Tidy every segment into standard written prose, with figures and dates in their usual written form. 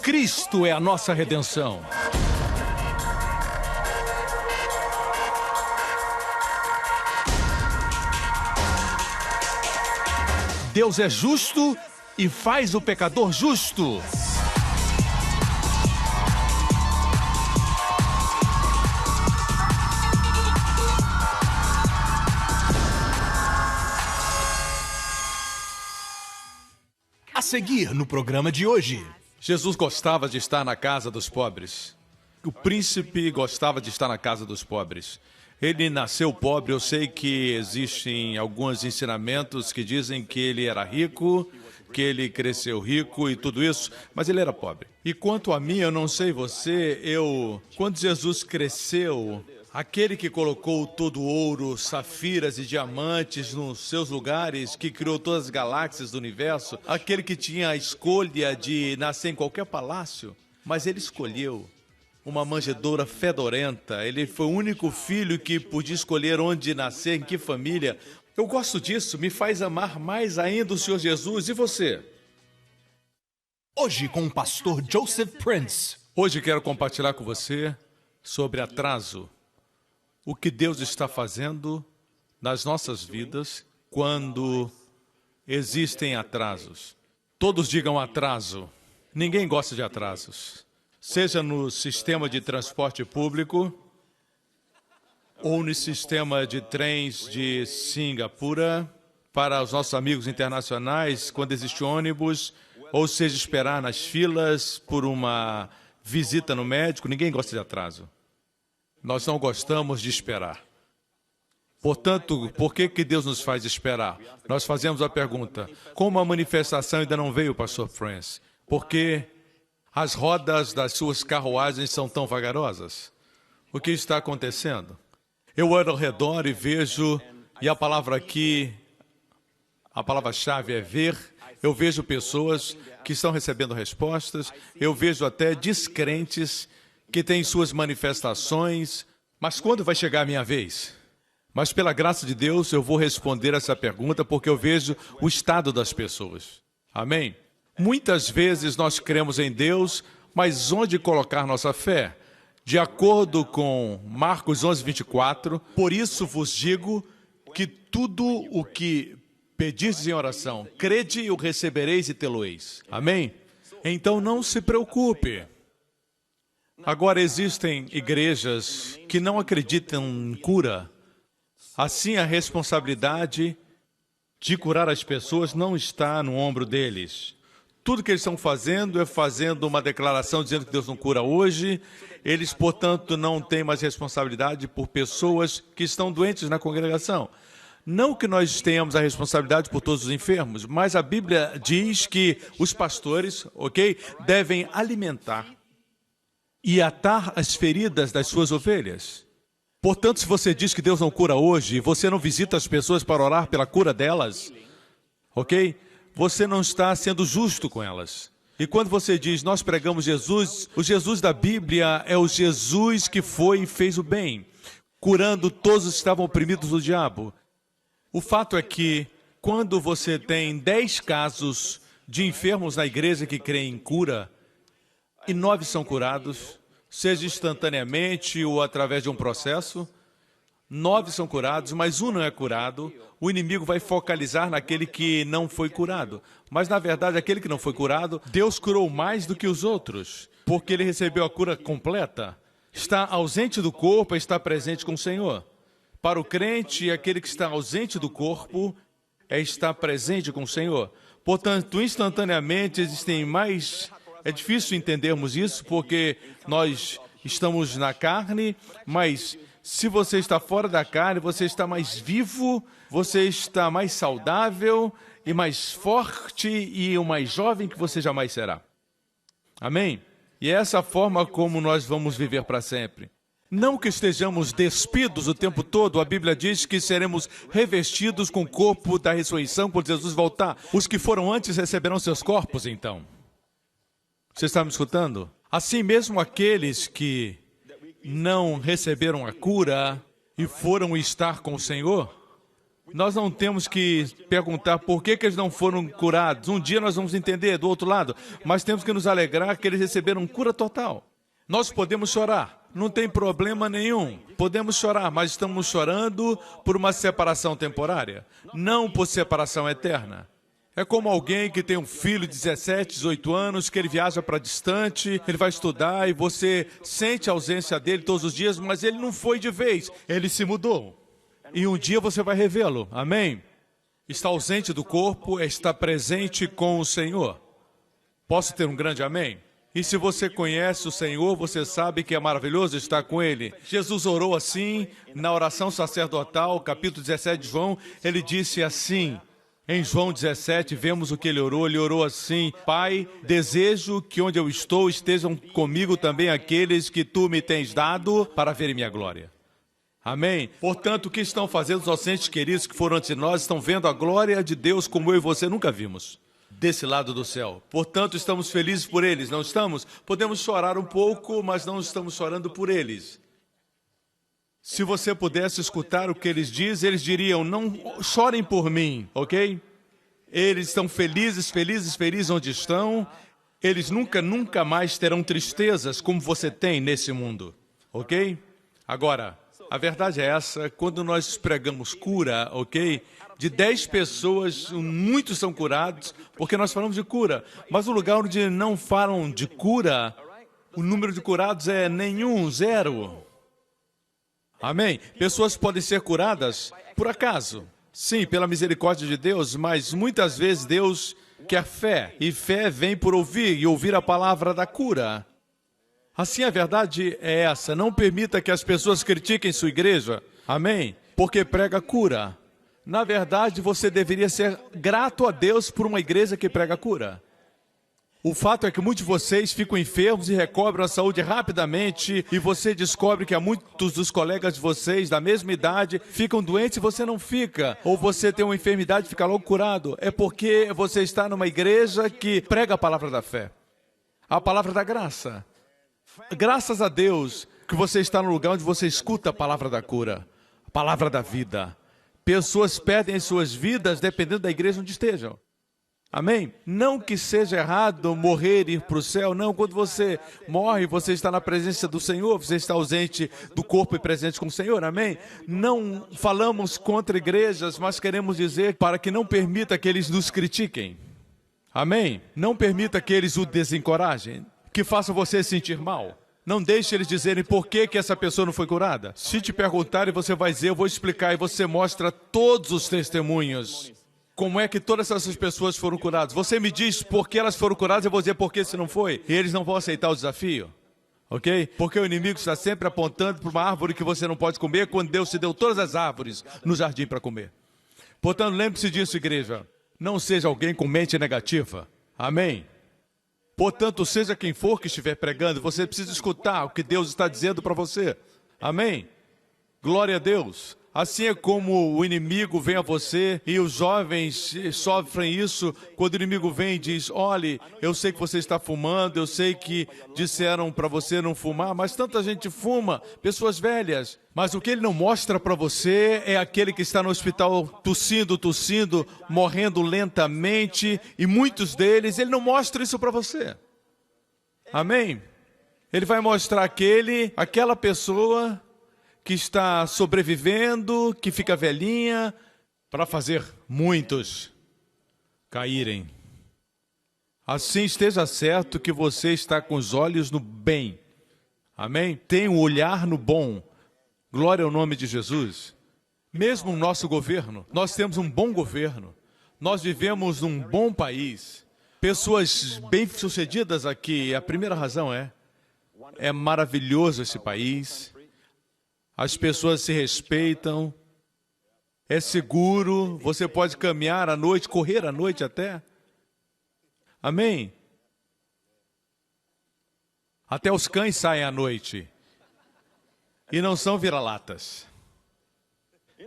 Cristo é a nossa redenção. Deus é justo e faz o pecador justo. A seguir no programa de hoje. Jesus gostava de estar na casa dos pobres. O príncipe gostava de estar na casa dos pobres. Ele nasceu pobre. Eu sei que existem alguns ensinamentos que dizem que ele era rico, que ele cresceu rico e tudo isso, mas ele era pobre. E quanto a mim, eu não sei você, quando Jesus cresceu, aquele que colocou todo o ouro, safiras e diamantes nos seus lugares, que criou todas as galáxias do universo, aquele que tinha a escolha de nascer em qualquer palácio, mas ele escolheu uma manjedoura fedorenta. Ele foi o único filho que podia escolher onde nascer, em que família. Eu gosto disso, me faz amar mais ainda o Senhor Jesus. E você? Hoje com o pastor Joseph Prince. Hoje quero compartilhar com você sobre atraso. O que Deus está fazendo nas nossas vidas quando existem atrasos. Todos digam atraso. Ninguém gosta de atrasos. Seja no sistema de transporte público ou no sistema de trens de Singapura, para os nossos amigos internacionais, quando existe ônibus, ou seja, esperar nas filas por uma visita no médico. Ninguém gosta de atraso. Nós não gostamos de esperar. Portanto, por que Deus nos faz esperar? Nós fazemos a pergunta: como a manifestação ainda não veio, pastor Prince? Porque as rodas das suas carruagens são tão vagarosas. O que está acontecendo? Eu olho ao redor e vejo, e a palavra aqui, a palavra-chave é ver. Eu vejo pessoas que estão recebendo respostas, eu vejo até descrentes que têm suas manifestações. Mas quando vai chegar a minha vez? Mas pela graça de Deus, eu vou responder essa pergunta porque eu vejo o estado das pessoas. Amém? Muitas vezes nós cremos em Deus, mas onde colocar nossa fé? De acordo com Marcos 11:24, por isso vos digo que tudo o que pedirdes em oração, crede e o recebereis e tê-lo-eis. Amém? Então não se preocupe. Agora existem igrejas que não acreditam em cura. Assim a responsabilidade de curar as pessoas não está no ombro deles. Tudo que eles estão fazendo é fazendo uma declaração dizendo que Deus não cura hoje. Eles, portanto, não têm mais responsabilidade por pessoas que estão doentes na congregação. Não que nós tenhamos a responsabilidade por todos os enfermos, mas a Bíblia diz que os pastores, devem alimentar e atar as feridas das suas ovelhas. Portanto, se você diz que Deus não cura hoje, você não visita as pessoas para orar pela cura delas, você não está sendo justo com elas. E quando você diz, nós pregamos Jesus, o Jesus da Bíblia é o Jesus que foi e fez o bem, curando todos os que estavam oprimidos do diabo. O fato é que, quando você tem 10 casos de enfermos na igreja que creem em cura, e 9 são curados, seja instantaneamente ou através de um processo, 9 são curados, mas um não é curado, o inimigo vai focalizar naquele que não foi curado. Mas, na verdade, aquele que não foi curado, Deus curou mais do que os outros, porque ele recebeu a cura completa. Está ausente do corpo, está presente com o Senhor. Para o crente, aquele que está ausente do corpo está presente com o Senhor. Portanto, instantaneamente existem mais... É difícil entendermos isso, porque nós estamos na carne, mas se você está fora da carne, você está mais vivo, você está mais saudável e mais forte e o mais jovem que você jamais será. Amém? E é essa a forma como nós vamos viver para sempre. Não que estejamos despidos o tempo todo, a Bíblia diz que seremos revestidos com o corpo da ressurreição quando Jesus voltar. Os que foram antes receberão seus corpos, então. Você está me escutando? Assim mesmo aqueles que não receberam a cura e foram estar com o Senhor, Nós não temos que perguntar por que eles não foram curados. Um dia nós vamos entender do outro lado, mas temos que nos alegrar que eles receberam cura total. Nós podemos chorar, não tem problema nenhum. Podemos chorar, mas estamos chorando por uma separação temporária, não por separação eterna. É como alguém que tem um filho de 17, 18 anos, que ele viaja para distante, ele vai estudar e você sente a ausência dele todos os dias, mas ele não foi de vez, ele se mudou. E um dia você vai revê-lo, amém? Está ausente do corpo, está presente com o Senhor. Posso ter um grande amém? E se você conhece o Senhor, você sabe que é maravilhoso estar com Ele. Jesus orou assim, na oração sacerdotal, capítulo 17 de João, ele disse assim, em João 17, vemos o que ele orou assim, Pai, desejo que onde eu estou estejam comigo também aqueles que Tu me tens dado para verem minha glória. Amém? Portanto, o que estão fazendo os nossos queridos que foram antes de nós, estão vendo a glória de Deus como eu e você nunca vimos, desse lado do céu. Portanto, estamos felizes por eles, não estamos? Podemos chorar um pouco, mas não estamos chorando por eles. Se você pudesse escutar o que eles dizem, eles diriam, não chorem por mim, ok? Eles estão felizes, felizes, felizes onde estão. Eles nunca mais terão tristezas como você tem nesse mundo, ok? Agora, a verdade é essa, quando nós pregamos cura, ok? De 10 pessoas, muitos são curados, porque nós falamos de cura. Mas o lugar onde não falam de cura, o número de curados é nenhum, 0. Amém? Pessoas podem ser curadas por acaso. Sim, pela misericórdia de Deus, mas muitas vezes Deus quer fé. E fé vem por ouvir, e ouvir a palavra da cura. Assim, a verdade é essa. Não permita que as pessoas critiquem sua igreja. Amém? Porque prega cura. Na verdade, você deveria ser grato a Deus por uma igreja que prega cura. O fato é que muitos de vocês ficam enfermos e recobram a saúde rapidamente e você descobre que há muitos dos colegas de vocês da mesma idade ficam doentes e você não fica. Ou você tem uma enfermidade e fica logo curado. É porque você está numa igreja que prega a palavra da fé. A palavra da graça. Graças a Deus que você está no lugar onde você escuta a palavra da cura. A palavra da vida. Pessoas perdem as suas vidas dependendo da igreja onde estejam. Amém? Não que seja errado morrer e ir para o céu, não. Quando você morre, você está na presença do Senhor, você está ausente do corpo e presente com o Senhor, amém? Não falamos contra igrejas, mas queremos dizer para que não permita que eles nos critiquem. Amém? Não permita que eles o desencorajem, que façam você sentir mal. Não deixe eles dizerem por que essa pessoa não foi curada. Se te perguntarem, você vai dizer, eu vou explicar, e você mostra todos os testemunhos. Como é que todas essas pessoas foram curadas? Você me diz por que elas foram curadas, eu vou dizer por que se não foi. E eles não vão aceitar o desafio. Ok? Porque o inimigo está sempre apontando para uma árvore que você não pode comer, quando Deus te deu todas as árvores no jardim para comer. Portanto, lembre-se disso, igreja. Não seja alguém com mente negativa. Amém? Portanto, seja quem for que estiver pregando, você precisa escutar o que Deus está dizendo para você. Amém? Glória a Deus. Assim é como o inimigo vem a você e os jovens sofrem isso quando o inimigo vem e diz, olhe, eu sei que você está fumando, eu sei que disseram para você não fumar, mas tanta gente fuma, pessoas velhas. Mas o que ele não mostra para você é aquele que está no hospital tossindo, morrendo lentamente, e muitos deles, ele não mostra isso para você. Amém? Ele vai mostrar aquela pessoa que está sobrevivendo, que fica velhinha, para fazer muitos caírem. Assim esteja certo que você está com os olhos no bem. Amém? Tem um olhar no bom. Glória ao nome de Jesus. Mesmo no nosso governo, nós temos um bom governo. Nós vivemos num bom país. Pessoas bem-sucedidas aqui. A primeira razão é maravilhoso esse país. As pessoas se respeitam, é seguro, você pode caminhar à noite, correr à noite até. Amém? Até os cães saem à noite e não são vira-latas.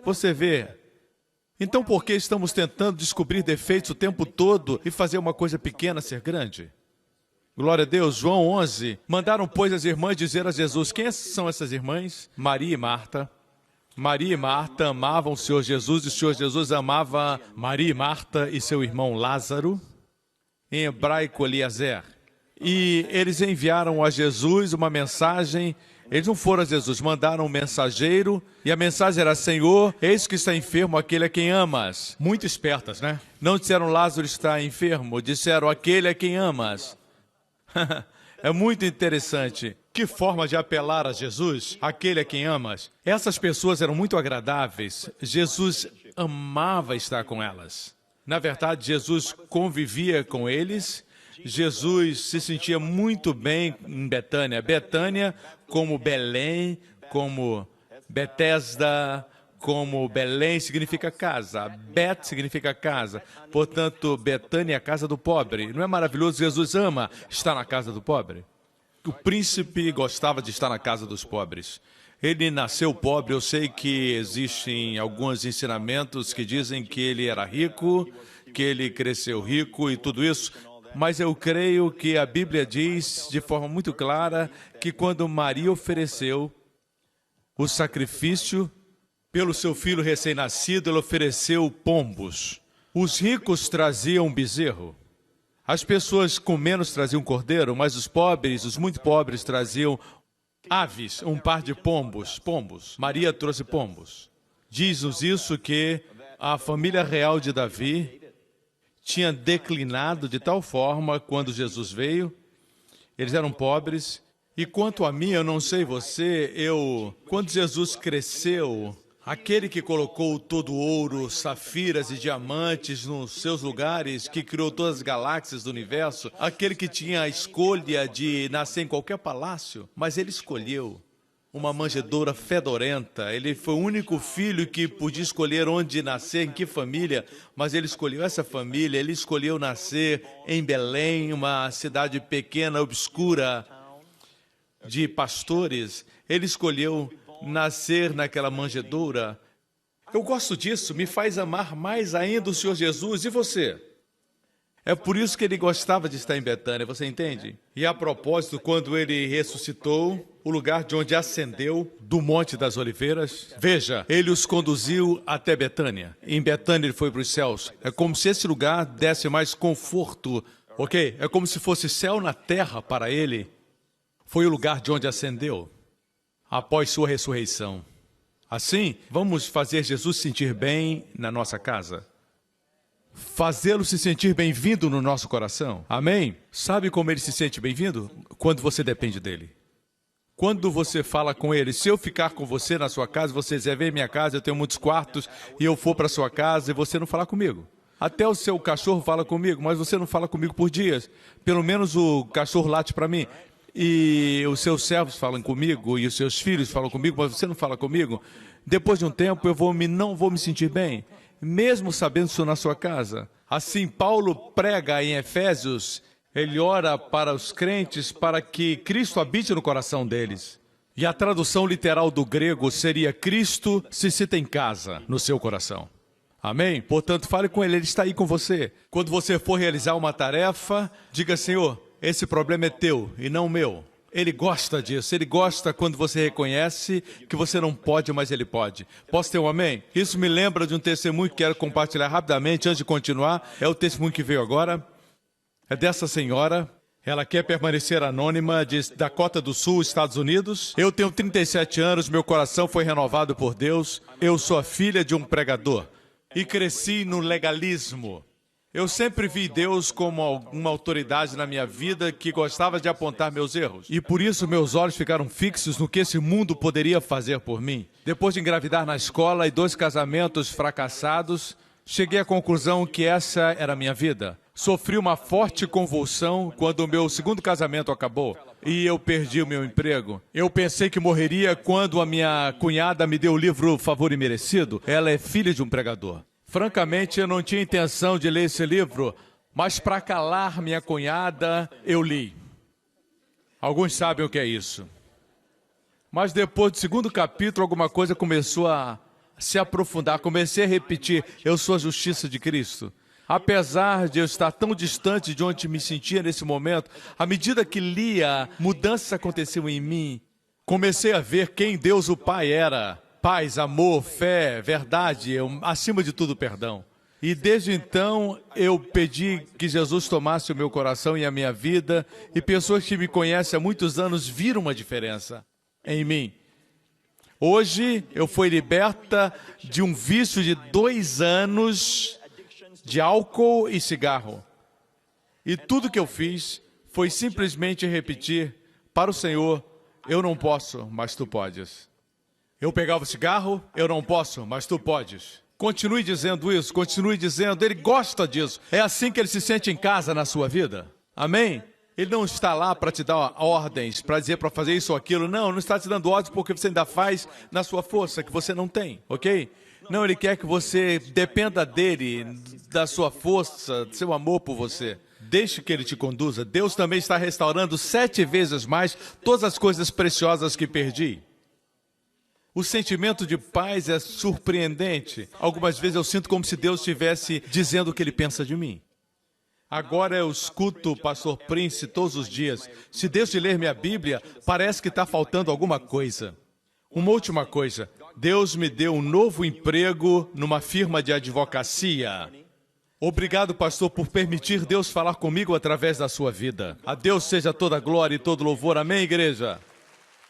Você vê? Então por que estamos tentando descobrir defeitos o tempo todo e fazer uma coisa pequena ser grande? Glória a Deus, João 11, mandaram, pois, as irmãs dizer a Jesus, quem são essas irmãs? Maria e Marta. Maria e Marta amavam o Senhor Jesus e o Senhor Jesus amava Maria e Marta e seu irmão Lázaro, em hebraico Eliezer. E eles enviaram a Jesus uma mensagem. Eles não foram a Jesus, mandaram um mensageiro e a mensagem era: Senhor, eis que está enfermo aquele a quem amas. Muito espertas, né? Não disseram Lázaro está enfermo, disseram aquele a quem amas. É muito interessante. Que forma de apelar a Jesus, aquele a quem amas. Essas pessoas eram muito agradáveis. Jesus amava estar com elas. Na verdade, Jesus convivia com eles. Jesus se sentia muito bem em Betânia. Betânia, como Belém, como Betesda, como Belém significa casa. Bet significa casa. Portanto, Betânia é a casa do pobre. Não é maravilhoso? Jesus ama estar na casa do pobre. O príncipe gostava de estar na casa dos pobres. Ele nasceu pobre. Eu sei que existem alguns ensinamentos que dizem que ele era rico, que ele cresceu rico e tudo isso. Mas eu creio que a Bíblia diz de forma muito clara que quando Maria ofereceu o sacrifício pelo seu filho recém-nascido, ela ofereceu pombos. Os ricos traziam bezerro. As pessoas com menos traziam cordeiro, mas os pobres, os muito pobres, traziam aves, um par de pombos. Maria trouxe pombos. Diz-nos isso que a família real de Davi tinha declinado de tal forma quando Jesus veio. Eles eram pobres. E quanto a mim, eu não sei você, quando Jesus cresceu, aquele que colocou todo ouro, safiras e diamantes nos seus lugares, que criou todas as galáxias do universo, aquele que tinha a escolha de nascer em qualquer palácio, mas ele escolheu uma manjedoura fedorenta. Ele foi o único filho que podia escolher onde nascer, em que família, mas ele escolheu essa família. Ele escolheu nascer em Belém, uma cidade pequena, obscura, de pastores. Ele escolheu nascer naquela manjedoura. Eu gosto disso, me faz amar mais ainda o Senhor Jesus. E você? É por isso que ele gostava de estar em Betânia, você entende? E a propósito, quando ele ressuscitou, o lugar de onde ascendeu, do Monte das Oliveiras, veja, ele os conduziu até Betânia. Em Betânia ele foi para os céus. É como se esse lugar desse mais conforto, ok? É como se fosse céu na terra para ele. Foi o lugar de onde ascendeu após sua ressurreição. Assim, vamos fazer Jesus se sentir bem na nossa casa. Fazê-lo se sentir bem-vindo no nosso coração. Amém? Sabe como ele se sente bem-vindo? Quando você depende dele. Quando você fala com ele, se eu ficar com você na sua casa, você dizer, vem minha casa, eu tenho muitos quartos, e eu for para a sua casa e você não falar comigo. Até o seu cachorro fala comigo, mas você não fala comigo por dias. Pelo menos o cachorro late para mim. E os seus servos falam comigo, e os seus filhos falam comigo, mas você não fala comigo. Depois de um tempo, não vou me sentir bem, mesmo sabendo que estou na sua casa. Assim, Paulo prega em Efésios, ele ora para os crentes para que Cristo habite no coração deles. E a tradução literal do grego seria: Cristo se sinta em casa no seu coração. Amém? Portanto, fale com ele está aí com você. Quando você for realizar uma tarefa, diga, Senhor, esse problema é teu e não meu. Ele gosta disso, ele gosta quando você reconhece que você não pode, mas ele pode. Posso ter um amém? Isso me lembra de um testemunho que quero compartilhar rapidamente antes de continuar. É o testemunho que veio agora. É dessa senhora. Ela quer permanecer anônima, de Dakota do Sul, Estados Unidos. Eu tenho 37 anos, meu coração foi renovado por Deus. Eu sou a filha de um pregador e cresci no legalismo. Eu sempre vi Deus como uma autoridade na minha vida que gostava de apontar meus erros. E por isso meus olhos ficaram fixos no que esse mundo poderia fazer por mim. Depois de engravidar na escola e 2 casamentos fracassados, cheguei à conclusão que essa era a minha vida. Sofri uma forte convulsão quando o meu 2º casamento acabou e eu perdi o meu emprego. Eu pensei que morreria quando a minha cunhada me deu o livro Favor Imerecido. Ela é filha de um pregador. Francamente, eu não tinha intenção de ler esse livro, mas para calar minha cunhada, eu li. Alguns sabem o que é isso. Mas depois do 2º capítulo, alguma coisa começou a se aprofundar. Comecei a repetir, eu sou a justiça de Cristo. Apesar de eu estar tão distante de onde me sentia nesse momento, à medida que lia, mudanças aconteciam em mim. Comecei a ver quem Deus o Pai era paz, amor, fé, verdade, acima de tudo, perdão. E desde então, eu pedi que Jesus tomasse o meu coração e a minha vida, e pessoas que me conhecem há muitos anos viram uma diferença em mim. Hoje, eu fui liberta de um vício de 2 anos de álcool e cigarro. E tudo que eu fiz foi simplesmente repetir para o Senhor: eu não posso, mas tu podes. Eu pegava o cigarro, eu não posso, mas tu podes. Continue dizendo isso, continue dizendo, ele gosta disso. É assim que ele se sente em casa na sua vida. Amém? Ele não está lá para te dar ordens, para dizer para fazer isso ou aquilo. Não está te dando ordens porque você ainda faz na sua força, que você não tem, ok? Não, ele quer que você dependa dele, da sua força, do seu amor por você. Deixe que ele te conduza. Deus também está restaurando 7 vezes mais todas as coisas preciosas que perdi. O sentimento de paz é surpreendente. Algumas vezes eu sinto como se Deus estivesse dizendo o que ele pensa de mim. Agora eu escuto o pastor Prince todos os dias. Se Deus te ler minha Bíblia, parece que está faltando alguma coisa. Uma última coisa. Deus me deu um novo emprego numa firma de advocacia. Obrigado, pastor, por permitir Deus falar comigo através da sua vida. A Deus seja toda glória e todo louvor. Amém, igreja?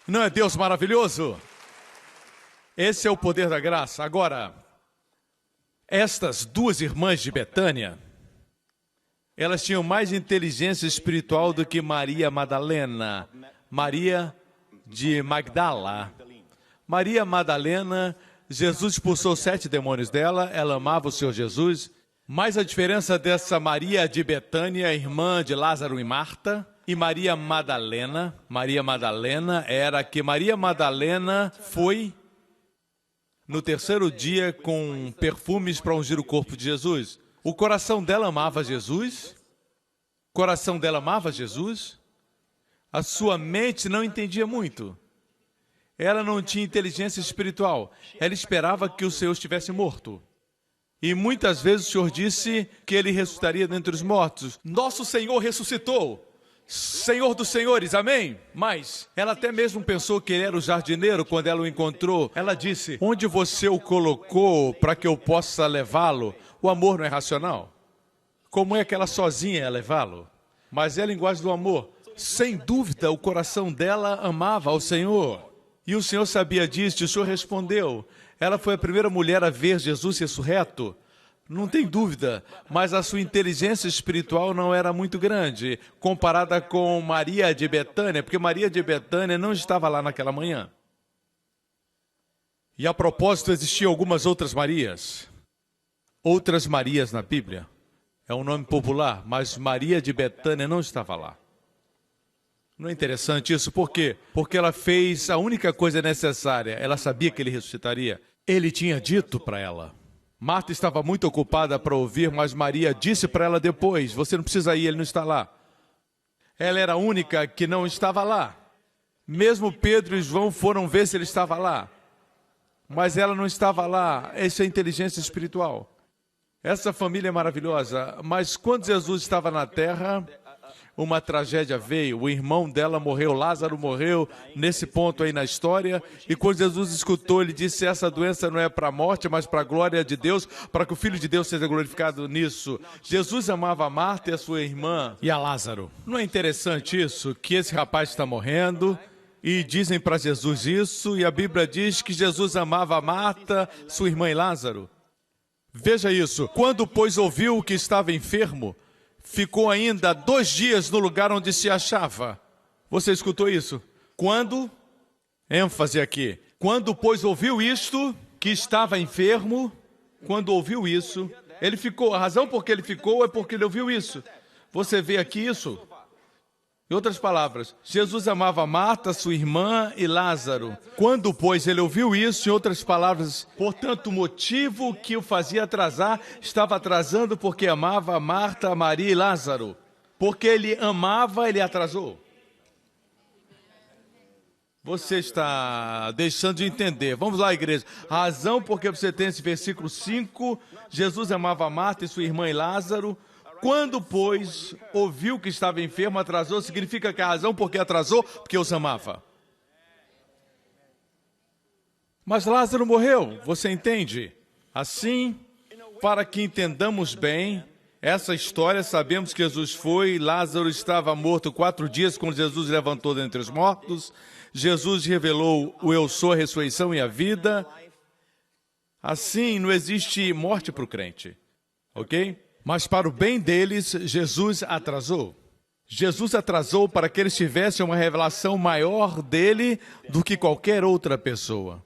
Não é Deus maravilhoso? Esse é o poder da graça. Agora, estas 2 irmãs de Betânia, elas tinham mais inteligência espiritual do que Maria Madalena, Maria de Magdala. Maria Madalena, Jesus expulsou 7 demônios dela, ela amava o Senhor Jesus, mas a diferença dessa Maria de Betânia, irmã de Lázaro e Marta, e Maria Madalena era que Maria Madalena foi no 3º dia com perfumes para ungir o corpo de Jesus. O coração dela amava Jesus. A sua mente não entendia muito. Ela não tinha inteligência espiritual. Ela esperava que o Senhor estivesse morto. E muitas vezes o Senhor disse que ele ressuscitaria dentre os mortos. Nosso Senhor ressuscitou. Senhor dos senhores, amém? Mas ela até mesmo pensou que ele era o jardineiro quando ela o encontrou. Ela disse: onde você o colocou para que eu possa levá-lo? O amor não é racional. Como é que ela sozinha ia levá-lo? Mas é a linguagem do amor. Sem dúvida, o coração dela amava ao Senhor. E o Senhor sabia disso, e o Senhor respondeu. Ela foi a primeira mulher a ver Jesus ressurreto. Não tem dúvida, mas a sua inteligência espiritual não era muito grande, comparada com Maria de Betânia, porque Maria de Betânia não estava lá naquela manhã. E a propósito, existiam algumas outras Marias. Outras Marias na Bíblia. É um nome popular, mas Maria de Betânia não estava lá. Não é interessante isso? Por quê? Porque ela fez a única coisa necessária. Ela sabia que ele ressuscitaria. Ele tinha dito para ela. Marta estava muito ocupada para ouvir, mas Maria disse para ela depois: você não precisa ir, ele não está lá. Ela era a única que não estava lá. Mesmo Pedro e João foram ver se ele estava lá. Mas ela não estava lá. Essa é a inteligência espiritual. Essa família é maravilhosa. Mas quando Jesus estava na terra, uma tragédia veio, o irmão dela morreu, Lázaro morreu, nesse ponto aí na história, e quando Jesus escutou, ele disse: essa doença não é para a morte, mas para a glória de Deus, para que o Filho de Deus seja glorificado nisso. Jesus amava a Marta e a sua irmã e a Lázaro. Não é interessante isso? Que esse rapaz está morrendo, e dizem para Jesus isso, e a Bíblia diz que Jesus amava a Marta, sua irmã e Lázaro. Veja isso, quando pois ouviu que estava enfermo, ficou ainda 2 dias no lugar onde se achava. Você escutou isso? Quando, ênfase aqui, quando pois ouviu isto, que estava enfermo, quando ouviu isso, ele ficou. A razão por que ele ficou é porque ele ouviu isso. Você vê aqui isso? Em outras palavras, Jesus amava Marta, sua irmã e Lázaro. Quando, pois, ele ouviu isso, em outras palavras, portanto, o motivo que o fazia atrasar, estava atrasando porque amava Marta, Maria e Lázaro. Porque ele amava, ele atrasou. Você está deixando de entender. Vamos lá, igreja. A razão porque você tem esse versículo 5, Jesus amava Marta e sua irmã e Lázaro. Quando, pois, ouviu que estava enfermo, atrasou, significa que a razão por que atrasou, porque os amava. Mas Lázaro morreu, você entende? Assim, para que entendamos bem essa história, sabemos que Jesus foi, Lázaro estava morto 4 dias quando Jesus levantou dentre os mortos. Jesus revelou o eu sou, a ressurreição e a vida. Assim, não existe morte para o crente, ok? Mas para o bem deles, Jesus atrasou. Jesus atrasou para que eles tivessem uma revelação maior dele do que qualquer outra pessoa.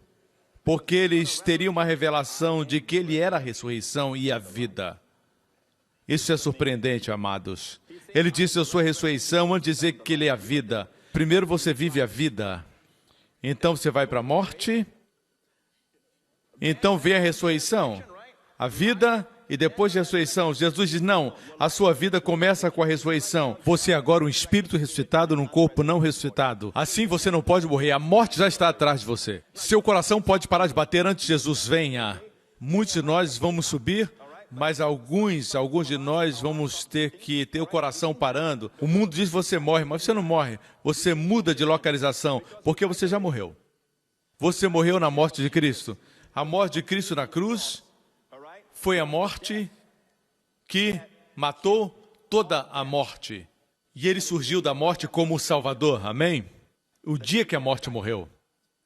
Porque eles teriam uma revelação de que ele era a ressurreição e a vida. Isso é surpreendente, amados. Ele disse, eu sou a ressurreição, antes de dizer que ele é a vida. Primeiro você vive a vida. Então você vai para a morte. Então vem a ressurreição. A vida e depois da ressurreição. Jesus diz, não, a sua vida começa com a ressurreição. Você é agora um espírito ressuscitado num corpo não ressuscitado. Assim você não pode morrer. A morte já está atrás de você. Seu coração pode parar de bater antes que Jesus venha. Muitos de nós vamos subir, mas alguns de nós vamos ter que ter o coração parando. O mundo diz que você morre, mas você não morre. Você muda de localização, porque você já morreu. Você morreu na morte de Cristo. A morte de Cristo na cruz foi a morte que matou toda a morte. E ele surgiu da morte como o Salvador, amém? O dia que a morte morreu,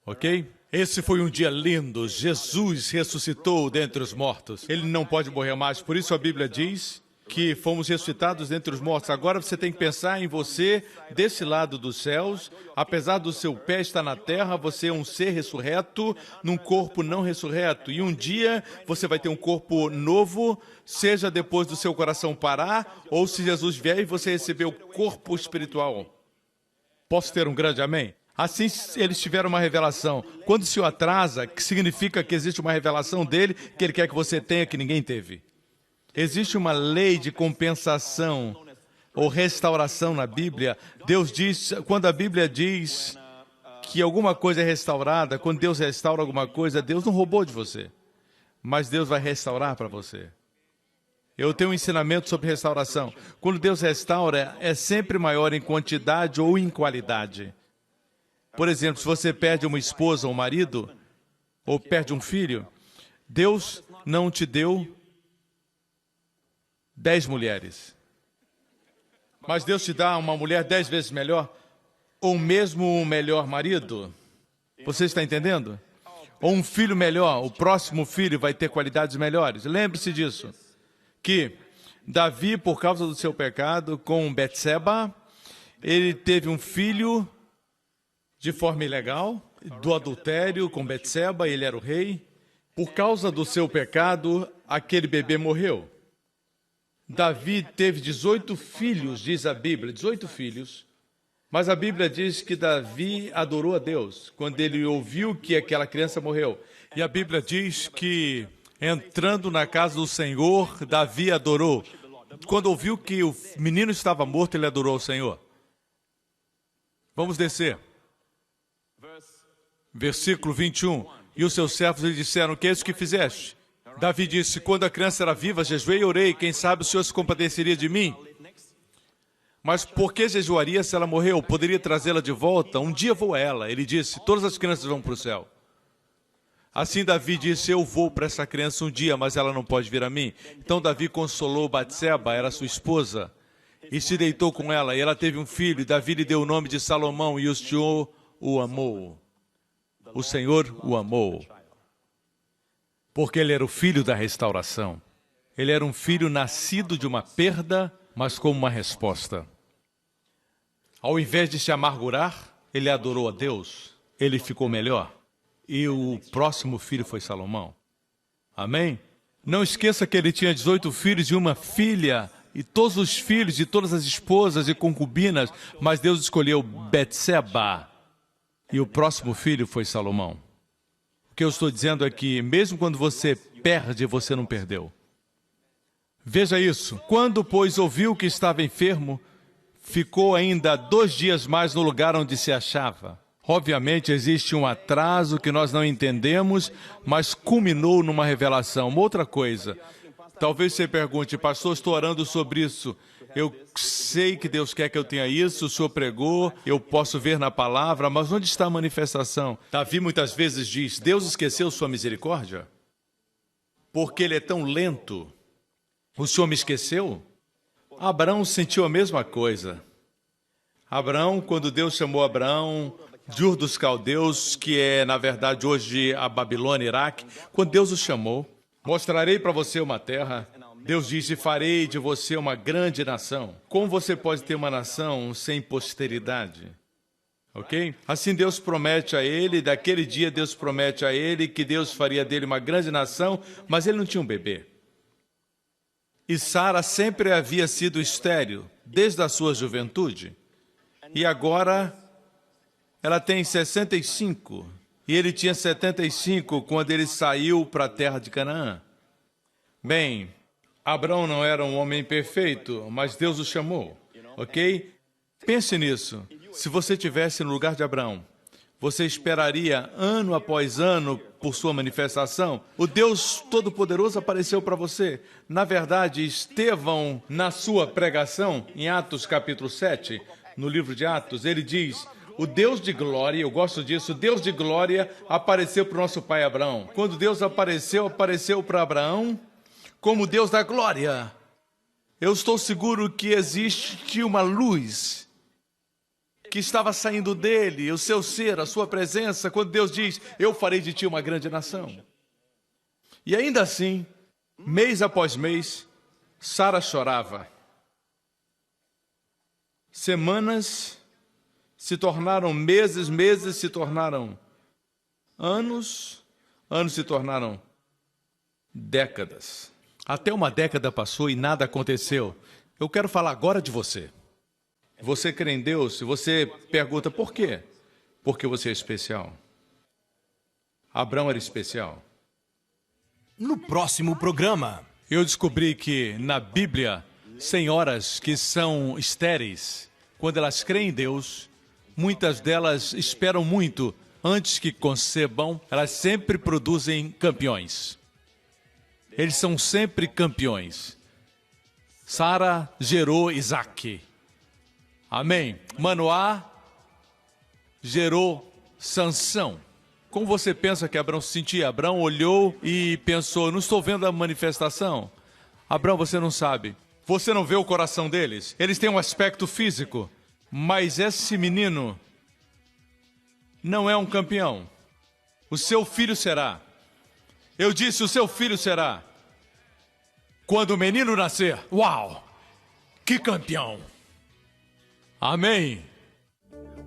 ok? Esse foi um dia lindo. Jesus ressuscitou dentre os mortos. Ele não pode morrer mais, por isso a Bíblia diz que fomos ressuscitados dentre os mortos. Agora você tem que pensar em você desse lado dos céus. Apesar do seu pé estar na terra, você é um ser ressurreto num corpo não ressurreto. E um dia você vai ter um corpo novo, seja depois do seu coração parar, ou se Jesus vier e você receber o corpo espiritual. Posso ter um grande amém? Assim eles tiveram uma revelação. Quando o Senhor atrasa, que significa que existe uma revelação dele, que ele quer que você tenha, que ninguém teve. Existe uma lei de compensação ou restauração na Bíblia. Deus diz, quando a Bíblia diz que alguma coisa é restaurada, quando Deus restaura alguma coisa, Deus não roubou de você, mas Deus vai restaurar para você. Eu tenho um ensinamento sobre restauração. Quando Deus restaura, é sempre maior em quantidade ou em qualidade. Por exemplo, se você perde uma esposa ou um marido, ou perde um filho, Deus não te deu 10 mulheres. Mas Deus te dá uma mulher 10 vezes melhor, ou mesmo um melhor marido. Você está entendendo? Ou um filho melhor, o próximo filho vai ter qualidades melhores. Lembre-se disso, que Davi, por causa do seu pecado com Betseba, ele teve um filho de forma ilegal, do adultério com Betseba, ele era o rei. Por causa do seu pecado, aquele bebê morreu. Davi teve 18 filhos, diz a Bíblia, 18 filhos, mas a Bíblia diz que Davi adorou a Deus quando ele ouviu que aquela criança morreu. E a Bíblia diz que, entrando na casa do Senhor, Davi adorou. Quando ouviu que o menino estava morto, ele adorou o Senhor. Vamos descer. Versículo 21. E os seus servos lhe disseram, que é isso que fizeste? Davi disse, quando a criança era viva, jejuei e orei, quem sabe o Senhor se compadeceria de mim? Mas por que jejuaria se ela morreu? Poderia trazê-la de volta? Um dia vou a ela. Ele disse, todas as crianças vão para o céu. Assim Davi disse, eu vou para essa criança um dia, mas ela não pode vir a mim. Então Davi consolou Batseba, era sua esposa, e se deitou com ela, e ela teve um filho, e Davi lhe deu o nome de Salomão, e o Senhor o amou. O Senhor o amou. Porque ele era o filho da restauração. Ele era um filho nascido de uma perda, mas como uma resposta. Ao invés de se amargurar, ele adorou a Deus. Ele ficou melhor. E o próximo filho foi Salomão. Amém? Não esqueça que ele tinha 18 filhos e uma filha, e todos os filhos e todas as esposas e concubinas, mas Deus escolheu Betseba. E o próximo filho foi Salomão. O que eu estou dizendo é que, mesmo quando você perde, você não perdeu. Veja isso. Quando, pois, ouviu que estava enfermo, ficou ainda 2 dias mais no lugar onde se achava. Obviamente, existe um atraso que nós não entendemos, mas culminou numa revelação. Uma outra coisa. Talvez você pergunte, pastor, estou orando sobre isso. Eu sei que Deus quer que eu tenha isso, o Senhor pregou, eu posso ver na palavra, mas onde está a manifestação? Davi muitas vezes diz, Deus esqueceu sua misericórdia? Porque ele é tão lento. O Senhor me esqueceu? Abraão sentiu a mesma coisa. Abraão, quando Deus chamou Abraão de Ur dos Caldeus, que é, na verdade, hoje a Babilônia, Iraque, quando Deus o chamou, mostrarei para você uma terra. Deus disse, farei de você uma grande nação. Como você pode ter uma nação sem posteridade? Ok? Assim Deus promete a ele, daquele dia Deus promete a ele que Deus faria dele uma grande nação, mas ele não tinha um bebê. E Sara sempre havia sido estéril, desde a sua juventude. E agora ela tem 65, e ele tinha 75 quando ele saiu para a terra de Canaã. Bem, Abraão não era um homem perfeito, mas Deus o chamou, ok? Pense nisso. Se você estivesse no lugar de Abraão, você esperaria ano após ano por sua manifestação? O Deus Todo-Poderoso apareceu para você. Na verdade, Estevão, na sua pregação, em Atos capítulo 7, no livro de Atos, ele diz, o Deus de glória, eu gosto disso, o Deus de glória apareceu para o nosso pai Abraão. Quando Deus apareceu para Abraão como Deus da glória. Eu estou seguro que existe uma luz que estava saindo dele, o seu ser, a sua presença, quando Deus diz, eu farei de ti uma grande nação. E ainda assim, mês após mês, Sara chorava. Semanas se tornaram meses, meses se tornaram anos, anos se tornaram décadas. Até uma década passou e nada aconteceu. Eu quero falar agora de você. Você crê em Deus? Se você pergunta por quê? Porque você é especial. Abraão era especial. No próximo programa, eu descobri que na Bíblia, senhoras que são estéreis, quando elas creem em Deus, muitas delas esperam muito antes que concebam, elas sempre produzem campeões. Eles são sempre campeões. Sara gerou Isaac. Amém. Manoá gerou Sansão. Como você pensa que Abraão se sentia? Abraão olhou e pensou, não estou vendo a manifestação. Abraão, você não sabe. Você não vê o coração deles. Eles têm um aspecto físico. Mas esse menino não é um campeão. O seu filho será. Eu disse, o seu filho será. Quando o menino nascer, uau! Que campeão! Amém!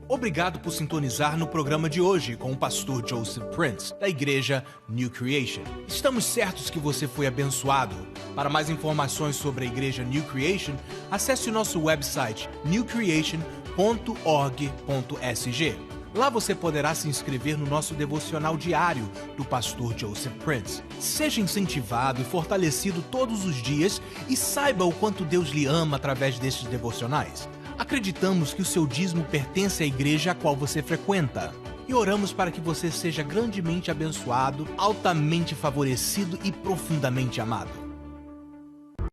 Obrigado por sintonizar no programa de hoje com o pastor Joseph Prince, da igreja New Creation. Estamos certos que você foi abençoado. Para mais informações sobre a igreja New Creation, acesse o nosso website newcreation.org.sg. Lá você poderá se inscrever no nosso devocional diário do pastor Joseph Prince. Seja incentivado e fortalecido todos os dias e saiba o quanto Deus lhe ama através destes devocionais. Acreditamos que o seu dízimo pertence à igreja a qual você frequenta. E oramos para que você seja grandemente abençoado, altamente favorecido e profundamente amado.